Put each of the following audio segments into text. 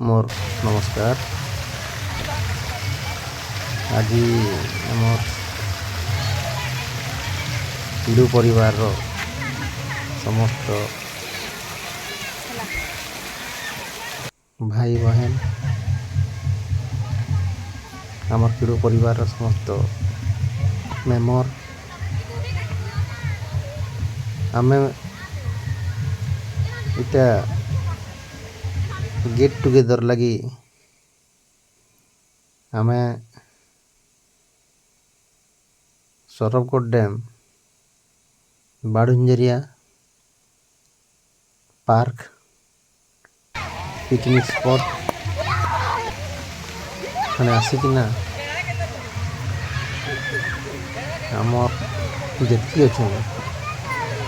मोर नमस्कार। आज आमर हिडू परिवार समस्त भाई बहन आमर हिडू परिवार समस्त मेम्बर आमे इटा गेट टुगेदर लगी आमे सरवकोट डैम बाड़ुंजरिया पार्क पिकनिक स्पॉट खाने आसिकिना आमर जेतकी अच्छे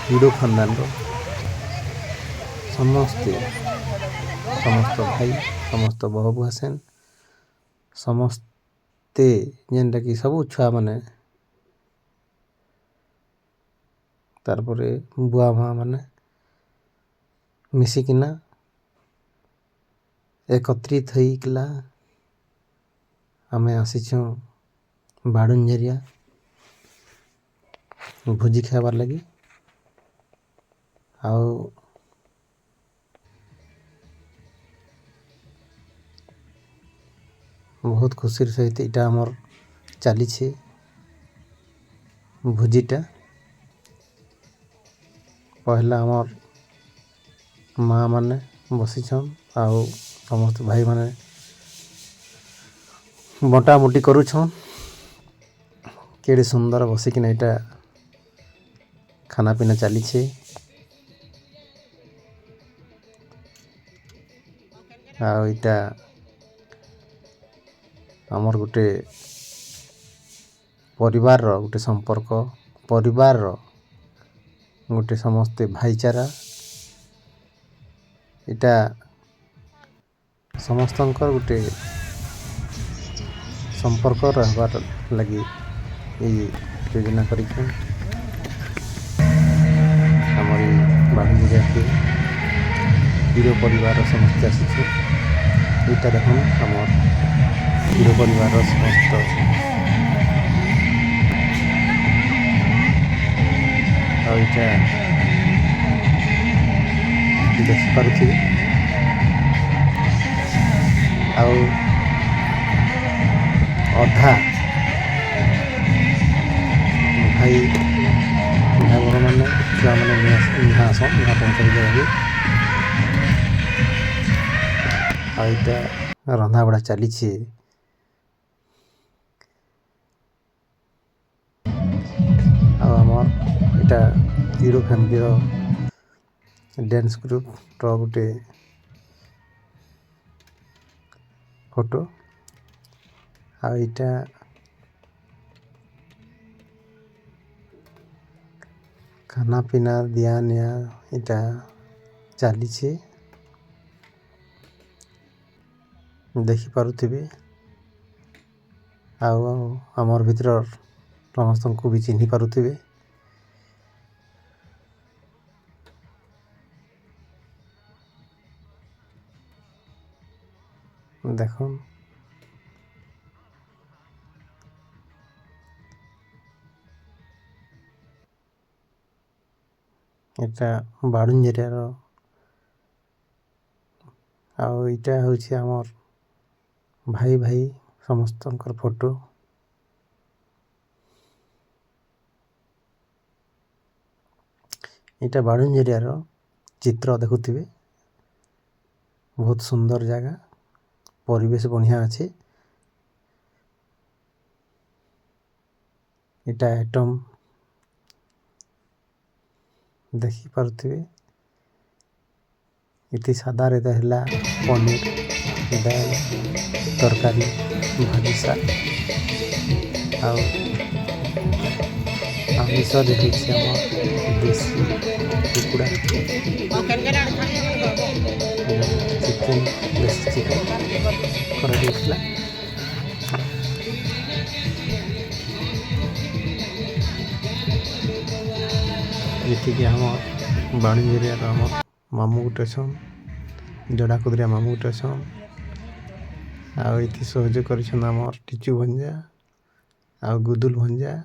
हिडू खानदान समस्त भाई समस्त बहु आसेन समस्ते जेनटा कि सबू छुआ माने तारपरे बुआ माँ माने मिसिकिना एकत्रित होइकला आमे आसीछूँ बाड़ुंजरिया भोजी खाइबार लगी आउ बहुत खुशी सहित इटा आमर चली भोजीटा पहला आमर माँ माने बसीछन आउ समस्त भाई माने बटा मुटी करूछन केड़े सुंदर बसिकिना इटा खाना पीना चली आउ इटा आमर गोटे परिवार गोटे संपर्क परिवार गोटे समस्ते भाईचारा इटा समस्तंकर गोटे संपर्क रहबार लगी योजना करी हमारी बाड़ुंजरिया के हिडू परिवार समस्त आसी इटा देखुन आमर हिडू परिवार समस्त आईटा देखि पारुथिबे आउ अधा भाई भाई मैंने छुआ मैंने आसन यहाँ पहुँचाई जाए आईटा रंधा बड़ा चली आमर इटा हिडू फैमिली डांस ग्रुप गोटे फोटो आईटा खाना पीना दिया निया इटा चली देखि पारुथिबे आउ आमर भीतर समस्त को भी चिन्हि पारुथिबे देखुन इटा बाड़ुंजरियार आउ इटा होछि आमर भाई भाई समस्तंकर फोटो इटा बाड़ुंजरियार चित्र देखुथिबे बहुत सुंदर जगह परिवेश बढ़िया अच्छे इटा आइटम देखि पारुथिबे इति सादा रे दहला पनीर दाल तरकारी भाजी साग आउ आमिष देखुछि हम देसी कुकुड़ा चिकेन देसी चिकेन करा दिखला ये हम बाड़ुंजरिया मामू गोटे छन जड़ा कुदरिया मामू गोटे छन ଆଉ ଏଠି ସହଯୋଗ କରିଛନ୍ତି ଆମର ଟିଚୁ ଭଞ୍ଜା ଆଉ ଗୁଦୁଲ ଭଞ୍ଜା।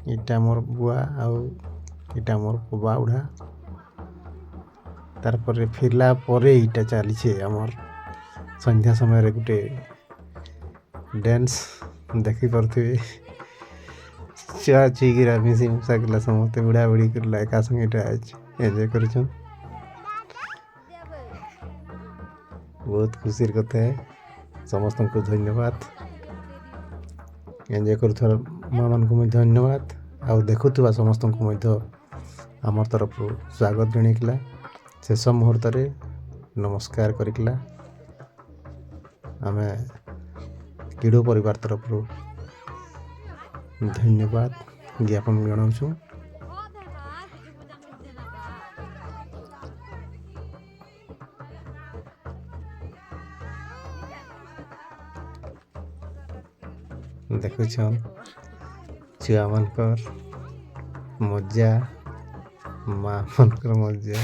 ଏଇଟା ମୋର ବୁଆ ଆଉ ଏଇଟା ମୋର ବାଉଢ଼ା। ତାରପରେ ଫିରିଲା ପରେ ଏଇଟା ଚାଲିଛି ଆମର ସନ୍ଧ୍ୟା ସମୟରେ ଗୋଟେ ଡ୍ୟାନ୍ସ ଦେଖିପାରୁଥିବେ। ଛୁଆ ଛୁଇକିରା ମିଶି ମୁଶାକିଲା ସମସ୍ତେ ବୁଢ଼ା ବୁଢ଼ୀ କରିଲା ଏକା ସାଙ୍ଗେ ଏଇଟା ଏନ୍ଜୟ କରୁଛନ୍। ବହୁତ ଖୁସିର କଥା। ସମସ୍ତଙ୍କୁ ଧନ୍ୟବାଦ। ଏନ୍ଜୟ କରୁଥିବା ମା'ମାନଙ୍କୁ ମଧ୍ୟ ଧନ୍ୟବାଦ। ଆଉ ଦେଖୁଥିବା ସମସ୍ତଙ୍କୁ ମଧ୍ୟ ଆମର ତରଫରୁ ସ୍ୱାଗତ ଜଣାଇଥିଲା। ଶେଷ ମୁହୂର୍ତ୍ତରେ ନମସ୍କାର କରିଥିଲା ଆମେ କିଡ଼ୁ ପରିବାର ତରଫରୁ ଧନ୍ୟବାଦ ଜ୍ଞାପନ ଜଣାଉଛୁ। ଦେଖୁଛନ୍ ଛୁଆମାନଙ୍କର ମଜା, ମା'ମାନଙ୍କର ମଜା।